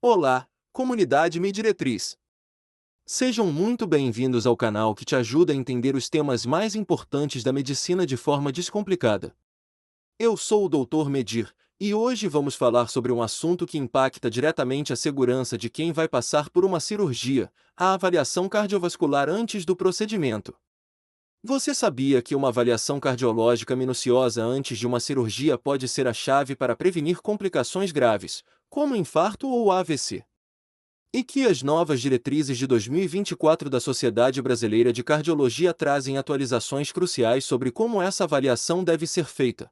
Olá, comunidade Me Diretriz. Sejam muito bem-vindos ao canal que te ajuda a entender os temas mais importantes da medicina de forma descomplicada. Eu sou o Dr. Medir, e hoje vamos falar sobre um assunto que impacta diretamente a segurança de quem vai passar por uma cirurgia, a avaliação cardiovascular antes do procedimento. Você sabia que uma avaliação cardiológica minuciosa antes de uma cirurgia pode ser a chave para prevenir complicações graves, como infarto ou AVC? E que as novas diretrizes de 2024 da Sociedade Brasileira de Cardiologia trazem atualizações cruciais sobre como essa avaliação deve ser feita.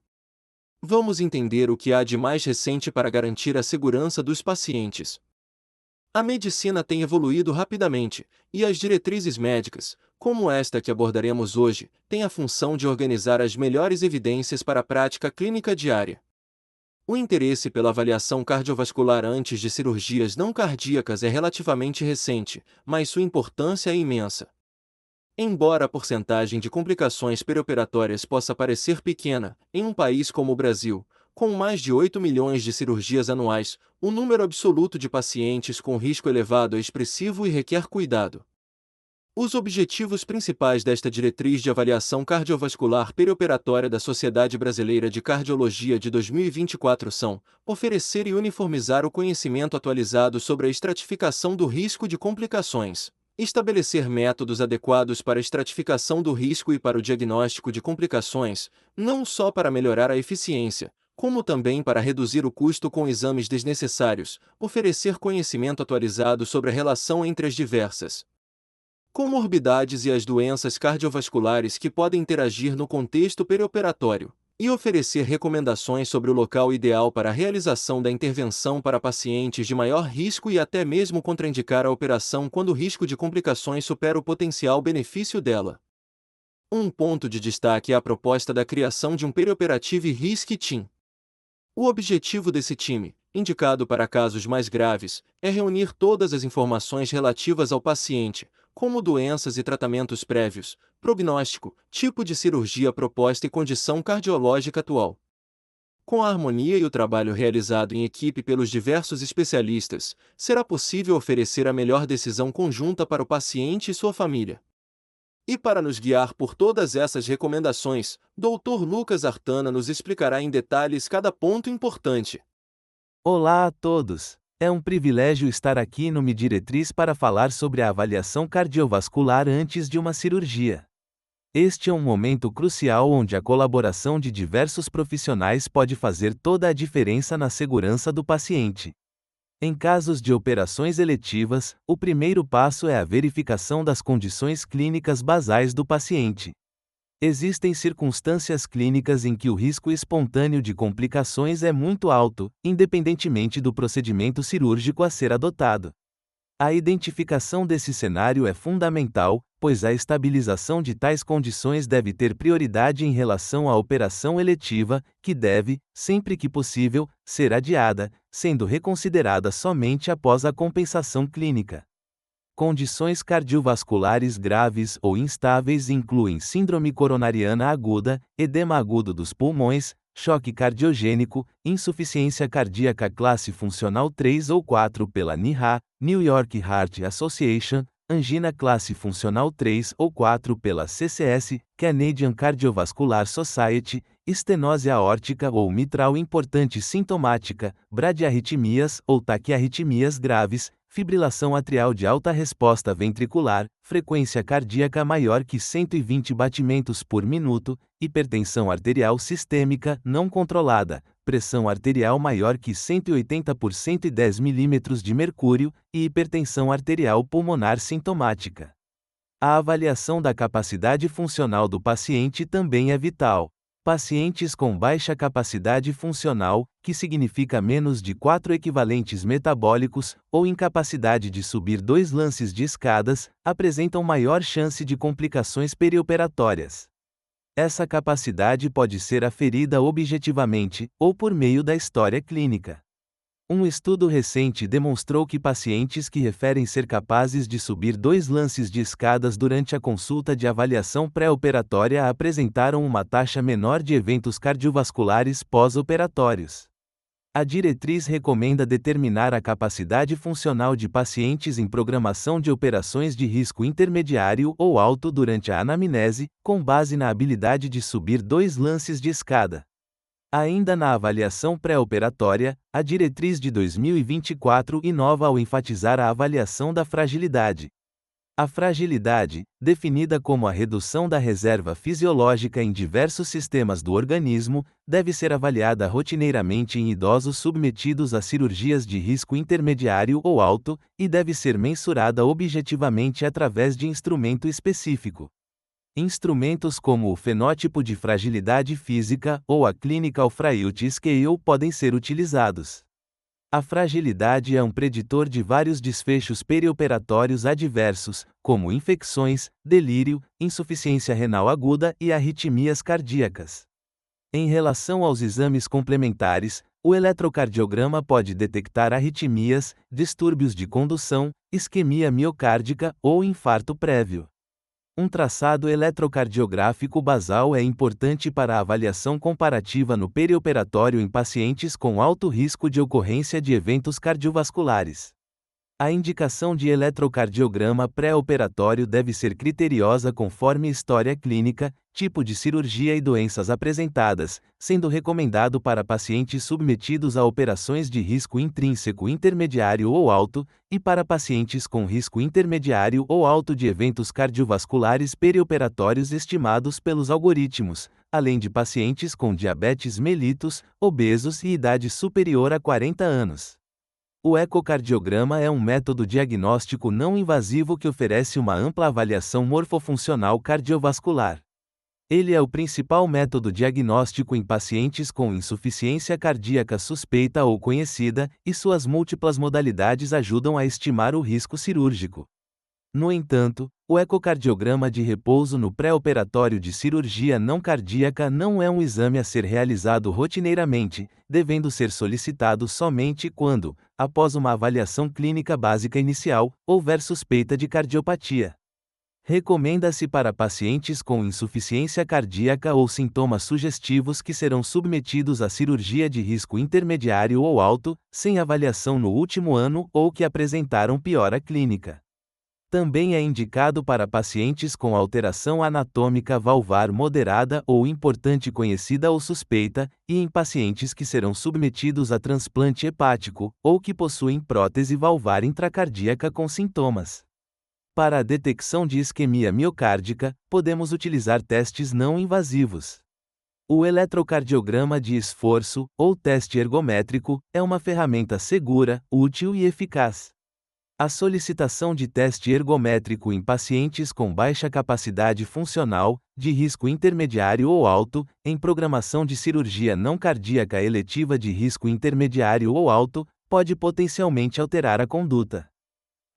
Vamos entender o que há de mais recente para garantir a segurança dos pacientes. A medicina tem evoluído rapidamente, e as diretrizes médicas, como esta que abordaremos hoje, têm a função de organizar as melhores evidências para a prática clínica diária. O interesse pela avaliação cardiovascular antes de cirurgias não cardíacas é relativamente recente, mas sua importância é imensa. Embora a porcentagem de complicações perioperatórias possa parecer pequena, em um país como o Brasil, com mais de 8 milhões de cirurgias anuais, o número absoluto de pacientes com risco elevado é expressivo e requer cuidado. Os objetivos principais desta diretriz de avaliação cardiovascular perioperatória da Sociedade Brasileira de Cardiologia de 2024 são: oferecer e uniformizar o conhecimento atualizado sobre a estratificação do risco de complicações, estabelecer métodos adequados para a estratificação do risco e para o diagnóstico de complicações, não só para melhorar a eficiência, como também para reduzir o custo com exames desnecessários, oferecer conhecimento atualizado sobre a relação entre as diversas comorbidades e as doenças cardiovasculares que podem interagir no contexto perioperatório, e oferecer recomendações sobre o local ideal para a realização da intervenção para pacientes de maior risco e até mesmo contraindicar a operação quando o risco de complicações supera o potencial benefício dela. Um ponto de destaque é a proposta da criação de um Perioperative Risk Team. O objetivo desse time, indicado para casos mais graves, é reunir todas as informações relativas ao paciente, como doenças e tratamentos prévios, prognóstico, tipo de cirurgia proposta e condição cardiológica atual. Com a harmonia e o trabalho realizado em equipe pelos diversos especialistas, será possível oferecer a melhor decisão conjunta para o paciente e sua família. E para nos guiar por todas essas recomendações, Dr. Lucas Artana nos explicará em detalhes cada ponto importante. Olá a todos! É um privilégio estar aqui no Me Diretriz para falar sobre a avaliação cardiovascular antes de uma cirurgia. Este é um momento crucial onde a colaboração de diversos profissionais pode fazer toda a diferença na segurança do paciente. Em casos de operações eletivas, o primeiro passo é a verificação das condições clínicas basais do paciente. Existem circunstâncias clínicas em que o risco espontâneo de complicações é muito alto, independentemente do procedimento cirúrgico a ser adotado. A identificação desse cenário é fundamental, pois a estabilização de tais condições deve ter prioridade em relação à operação eletiva, que deve, sempre que possível, ser adiada, sendo reconsiderada somente após a compensação clínica. Condições cardiovasculares graves ou instáveis incluem síndrome coronariana aguda, edema agudo dos pulmões, choque cardiogênico, insuficiência cardíaca classe funcional 3 ou 4 pela NYHA, New York Heart Association, angina classe funcional 3 ou 4 pela CCS, Canadian Cardiovascular Society, estenose aórtica ou mitral importante sintomática, bradiarritmias ou taquiarritmias graves, fibrilação atrial de alta resposta ventricular, frequência cardíaca maior que 120 batimentos por minuto, hipertensão arterial sistêmica não controlada, pressão arterial maior que 180 por 110 mm de mercúrio e hipertensão arterial pulmonar sintomática. A avaliação da capacidade funcional do paciente também é vital. Pacientes com baixa capacidade funcional, que significa menos de 4 equivalentes metabólicos, ou incapacidade de subir 2 lances de escadas, apresentam maior chance de complicações perioperatórias. Essa capacidade pode ser aferida objetivamente, ou por meio da história clínica. Um estudo recente demonstrou que pacientes que referem ser capazes de subir 2 lances de escadas durante a consulta de avaliação pré-operatória apresentaram uma taxa menor de eventos cardiovasculares pós-operatórios. A diretriz recomenda determinar a capacidade funcional de pacientes em programação de operações de risco intermediário ou alto durante a anamnese, com base na habilidade de subir 2 lances de escada. Ainda na avaliação pré-operatória, a diretriz de 2024 inova ao enfatizar a avaliação da fragilidade. A fragilidade, definida como a redução da reserva fisiológica em diversos sistemas do organismo, deve ser avaliada rotineiramente em idosos submetidos a cirurgias de risco intermediário ou alto, e deve ser mensurada objetivamente através de instrumento específico. Instrumentos como o fenótipo de fragilidade física ou a Clinical Frailty Scale podem ser utilizados. A fragilidade é um preditor de vários desfechos perioperatórios adversos, como infecções, delírio, insuficiência renal aguda e arritmias cardíacas. Em relação aos exames complementares, o eletrocardiograma pode detectar arritmias, distúrbios de condução, isquemia miocárdica ou infarto prévio. Um traçado eletrocardiográfico basal é importante para a avaliação comparativa no perioperatório em pacientes com alto risco de ocorrência de eventos cardiovasculares. A indicação de eletrocardiograma pré-operatório deve ser criteriosa conforme história clínica, tipo de cirurgia e doenças apresentadas, sendo recomendado para pacientes submetidos a operações de risco intrínseco intermediário ou alto, e para pacientes com risco intermediário ou alto de eventos cardiovasculares perioperatórios estimados pelos algoritmos, além de pacientes com diabetes mellitus, obesos e idade superior a 40 anos. O ecocardiograma é um método diagnóstico não invasivo que oferece uma ampla avaliação morfofuncional cardiovascular. Ele é o principal método diagnóstico em pacientes com insuficiência cardíaca suspeita ou conhecida, e suas múltiplas modalidades ajudam a estimar o risco cirúrgico. No entanto, o ecocardiograma de repouso no pré-operatório de cirurgia não cardíaca não é um exame a ser realizado rotineiramente, devendo ser solicitado somente quando, após uma avaliação clínica básica inicial, houver suspeita de cardiopatia. Recomenda-se para pacientes com insuficiência cardíaca ou sintomas sugestivos que serão submetidos a cirurgia de risco intermediário ou alto, sem avaliação no último ano ou que apresentaram piora clínica. Também é indicado para pacientes com alteração anatômica valvar moderada ou importante conhecida ou suspeita, e em pacientes que serão submetidos a transplante hepático, ou que possuem prótese valvar intracardíaca com sintomas. Para a detecção de isquemia miocárdica, podemos utilizar testes não invasivos. O eletrocardiograma de esforço, ou teste ergométrico, é uma ferramenta segura, útil e eficaz. A solicitação de teste ergométrico em pacientes com baixa capacidade funcional, de risco intermediário ou alto, em programação de cirurgia não cardíaca eletiva de risco intermediário ou alto, pode potencialmente alterar a conduta.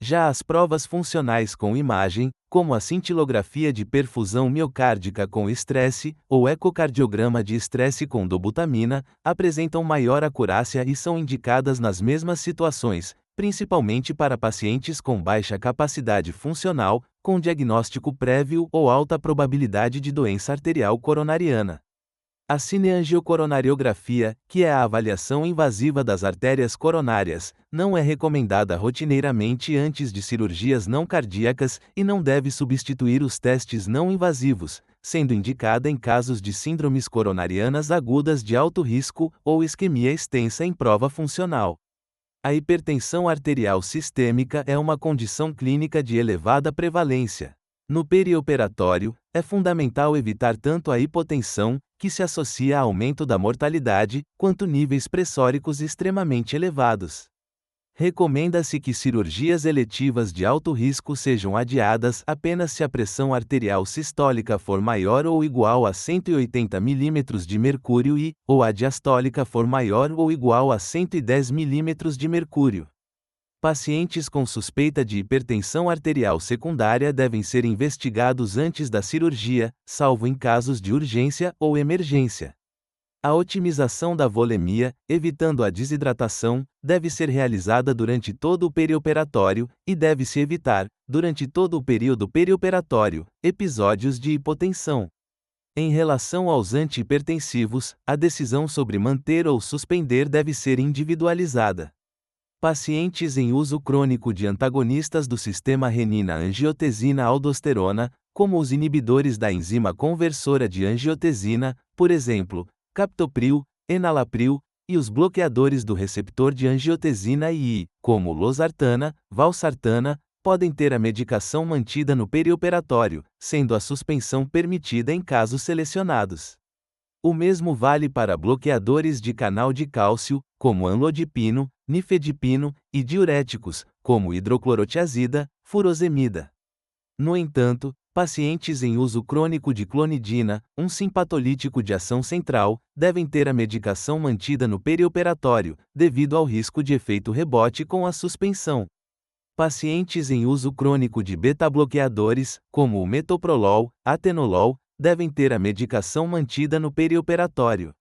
Já as provas funcionais com imagem, como a cintilografia de perfusão miocárdica com estresse, ou ecocardiograma de estresse com dobutamina, apresentam maior acurácia e são indicadas nas mesmas situações, principalmente para pacientes com baixa capacidade funcional, com diagnóstico prévio ou alta probabilidade de doença arterial coronariana. A cineangiocoronariografia, que é a avaliação invasiva das artérias coronárias, não é recomendada rotineiramente antes de cirurgias não cardíacas e não deve substituir os testes não invasivos, sendo indicada em casos de síndromes coronarianas agudas de alto risco ou isquemia extensa em prova funcional. A hipertensão arterial sistêmica é uma condição clínica de elevada prevalência. No perioperatório, é fundamental evitar tanto a hipotensão, que se associa a aumento da mortalidade, quanto níveis pressóricos extremamente elevados. Recomenda-se que cirurgias eletivas de alto risco sejam adiadas apenas se a pressão arterial sistólica for maior ou igual a 180 mm de mercúrio e, ou a diastólica for maior ou igual a 110 mm de mercúrio. Pacientes com suspeita de hipertensão arterial secundária devem ser investigados antes da cirurgia, salvo em casos de urgência ou emergência. A otimização da volemia, evitando a desidratação, deve ser realizada durante todo o perioperatório, e deve-se evitar, durante todo o período perioperatório, episódios de hipotensão. Em relação aos antihipertensivos, a decisão sobre manter ou suspender deve ser individualizada. Pacientes em uso crônico de antagonistas do sistema renina-angiotensina-aldosterona, como os inibidores da enzima conversora de angiotensina, por exemplo, captopril, enalapril, e os bloqueadores do receptor de angiotensina II, como losartana, valsartana, podem ter a medicação mantida no perioperatório, sendo a suspensão permitida em casos selecionados. O mesmo vale para bloqueadores de canal de cálcio, como amlodipino, nifedipino, e diuréticos, como hidroclorotiazida, furosemida. No entanto, pacientes em uso crônico de clonidina, um simpatolítico de ação central, devem ter a medicação mantida no perioperatório, devido ao risco de efeito rebote com a suspensão. Pacientes em uso crônico de beta-bloqueadores, como o metoprolol, atenolol, devem ter a medicação mantida no perioperatório.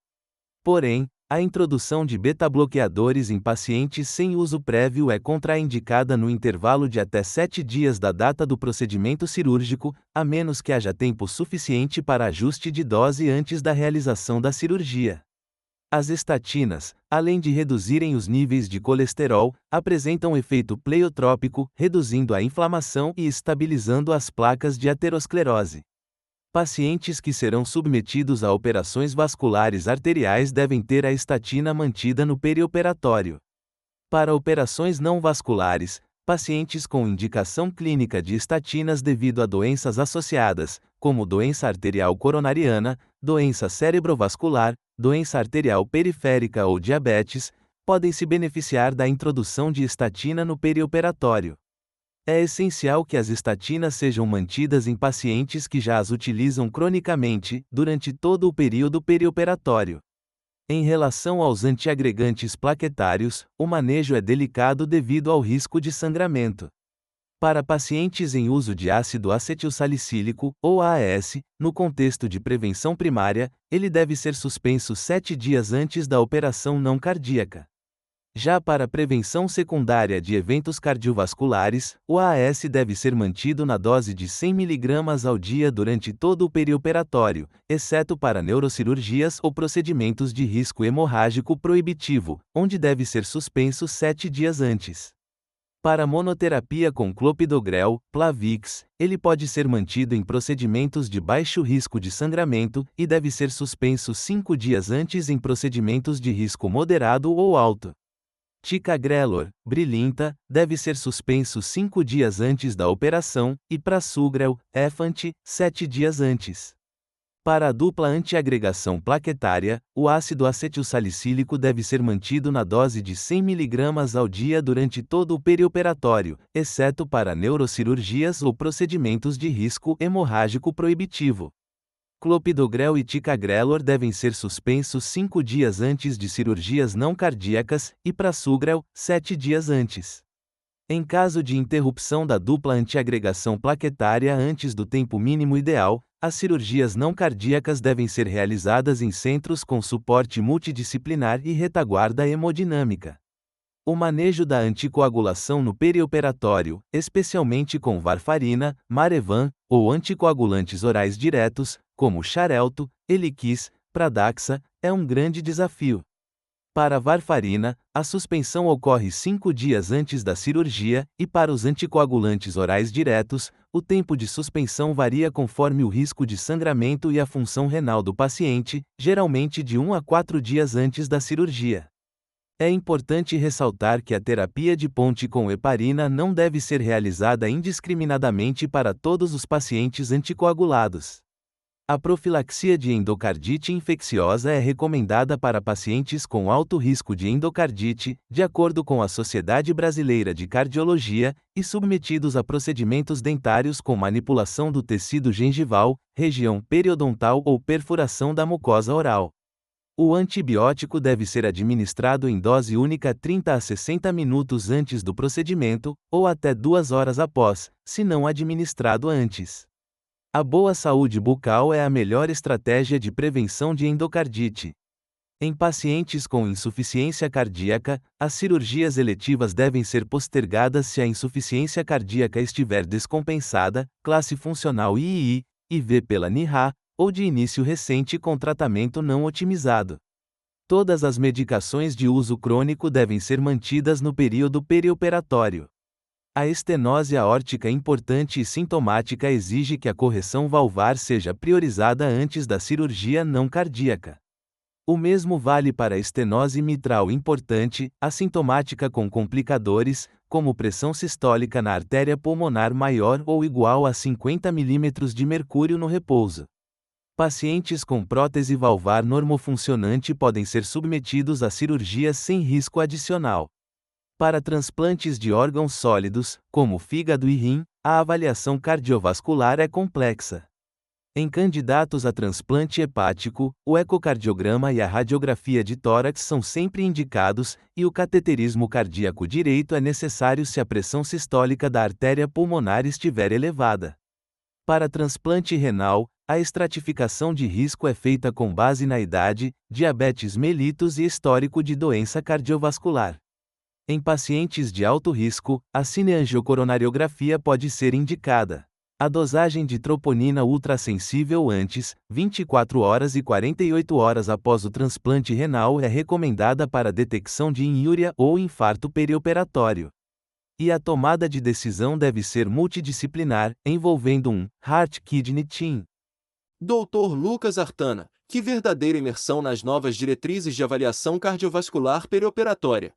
Porém, a introdução de beta-bloqueadores em pacientes sem uso prévio é contraindicada no intervalo de até 7 dias da data do procedimento cirúrgico, a menos que haja tempo suficiente para ajuste de dose antes da realização da cirurgia. As estatinas, além de reduzirem os níveis de colesterol, apresentam efeito pleiotrópico, reduzindo a inflamação e estabilizando as placas de aterosclerose. Pacientes que serão submetidos a operações vasculares arteriais devem ter a estatina mantida no perioperatório. Para operações não vasculares, pacientes com indicação clínica de estatinas devido a doenças associadas, como doença arterial coronariana, doença cerebrovascular, doença arterial periférica ou diabetes, podem se beneficiar da introdução de estatina no perioperatório. É essencial que as estatinas sejam mantidas em pacientes que já as utilizam cronicamente, durante todo o período perioperatório. Em relação aos antiagregantes plaquetários, o manejo é delicado devido ao risco de sangramento. Para pacientes em uso de ácido acetilsalicílico, ou AAS, no contexto de prevenção primária, ele deve ser suspenso 7 dias antes da operação não cardíaca. Já para prevenção secundária de eventos cardiovasculares, o AAS deve ser mantido na dose de 100 mg ao dia durante todo o perioperatório, exceto para neurocirurgias ou procedimentos de risco hemorrágico proibitivo, onde deve ser suspenso 7 dias antes. Para monoterapia com clopidogrel, Plavix, ele pode ser mantido em procedimentos de baixo risco de sangramento e deve ser suspenso 5 dias antes em procedimentos de risco moderado ou alto. Ticagrelor, Brilinta, deve ser suspenso 5 dias antes da operação, e Prasugrel, Efant, 7 dias antes. Para a dupla antiagregação plaquetária, o ácido acetilsalicílico deve ser mantido na dose de 100 mg ao dia durante todo o perioperatório, exceto para neurocirurgias ou procedimentos de risco hemorrágico proibitivo. Clopidogrel e ticagrelor devem ser suspensos 5 dias antes de cirurgias não cardíacas, e Prasugrel, 7 dias antes. Em caso de interrupção da dupla antiagregação plaquetária antes do tempo mínimo ideal, as cirurgias não cardíacas devem ser realizadas em centros com suporte multidisciplinar e retaguarda hemodinâmica. O manejo da anticoagulação no perioperatório, especialmente com varfarina, Marevan, ou anticoagulantes orais diretos, como Xarelto, Eliquis, Pradaxa, é um grande desafio. Para a varfarina, a suspensão ocorre 5 dias antes da cirurgia, e para os anticoagulantes orais diretos, o tempo de suspensão varia conforme o risco de sangramento e a função renal do paciente, geralmente de 1 a 4 dias antes da cirurgia. É importante ressaltar que a terapia de ponte com heparina não deve ser realizada indiscriminadamente para todos os pacientes anticoagulados. A profilaxia de endocardite infecciosa é recomendada para pacientes com alto risco de endocardite, de acordo com a Sociedade Brasileira de Cardiologia, e submetidos a procedimentos dentários com manipulação do tecido gengival, região periodontal ou perfuração da mucosa oral. O antibiótico deve ser administrado em dose única 30 a 60 minutos antes do procedimento, ou até 2 horas após, se não administrado antes. A boa saúde bucal é a melhor estratégia de prevenção de endocardite. Em pacientes com insuficiência cardíaca, as cirurgias eletivas devem ser postergadas se a insuficiência cardíaca estiver descompensada, classe funcional III, IV pela NIRA, ou de início recente com tratamento não otimizado. Todas as medicações de uso crônico devem ser mantidas no período perioperatório. A estenose aórtica importante e sintomática exige que a correção valvar seja priorizada antes da cirurgia não cardíaca. O mesmo vale para a estenose mitral importante, assintomática com complicadores, como pressão sistólica na artéria pulmonar maior ou igual a 50 mm de mercúrio no repouso. Pacientes com prótese valvar normofuncionante podem ser submetidos a cirurgias sem risco adicional. Para transplantes de órgãos sólidos, como fígado e rim, a avaliação cardiovascular é complexa. Em candidatos a transplante hepático, o ecocardiograma e a radiografia de tórax são sempre indicados, e o cateterismo cardíaco direito é necessário se a pressão sistólica da artéria pulmonar estiver elevada. Para transplante renal, a estratificação de risco é feita com base na idade, diabetes mellitus e histórico de doença cardiovascular. Em pacientes de alto risco, a cineangiocoronariografia pode ser indicada. A dosagem de troponina ultrassensível antes, 24 horas e 48 horas após o transplante renal é recomendada para detecção de inúria ou infarto perioperatório. E a tomada de decisão deve ser multidisciplinar, envolvendo um Heart Kidney Team. Dr. Lucas Artana, que verdadeira imersão nas novas diretrizes de avaliação cardiovascular perioperatória.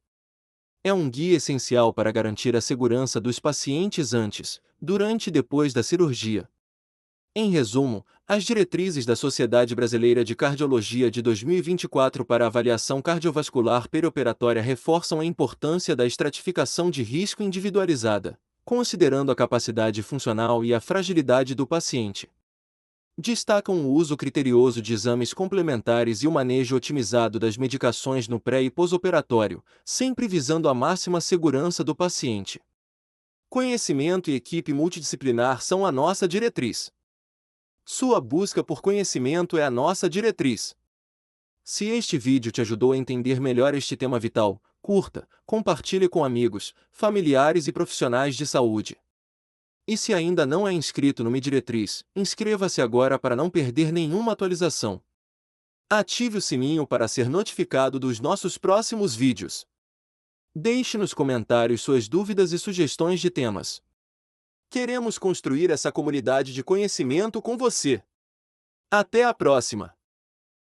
É um guia essencial para garantir a segurança dos pacientes antes, durante e depois da cirurgia. Em resumo, as diretrizes da Sociedade Brasileira de Cardiologia de 2024 para a avaliação cardiovascular perioperatória reforçam a importância da estratificação de risco individualizada, considerando a capacidade funcional e a fragilidade do paciente. Destacam o uso criterioso de exames complementares e o manejo otimizado das medicações no pré- e pós-operatório, sempre visando a máxima segurança do paciente. Conhecimento e equipe multidisciplinar são a nossa diretriz. Sua busca por conhecimento é a nossa diretriz. Se este vídeo te ajudou a entender melhor este tema vital, curta, compartilhe com amigos, familiares e profissionais de saúde. E se ainda não é inscrito no MeDiretriz, inscreva-se agora para não perder nenhuma atualização. Ative o sininho para ser notificado dos nossos próximos vídeos. Deixe nos comentários suas dúvidas e sugestões de temas. Queremos construir essa comunidade de conhecimento com você. Até a próxima!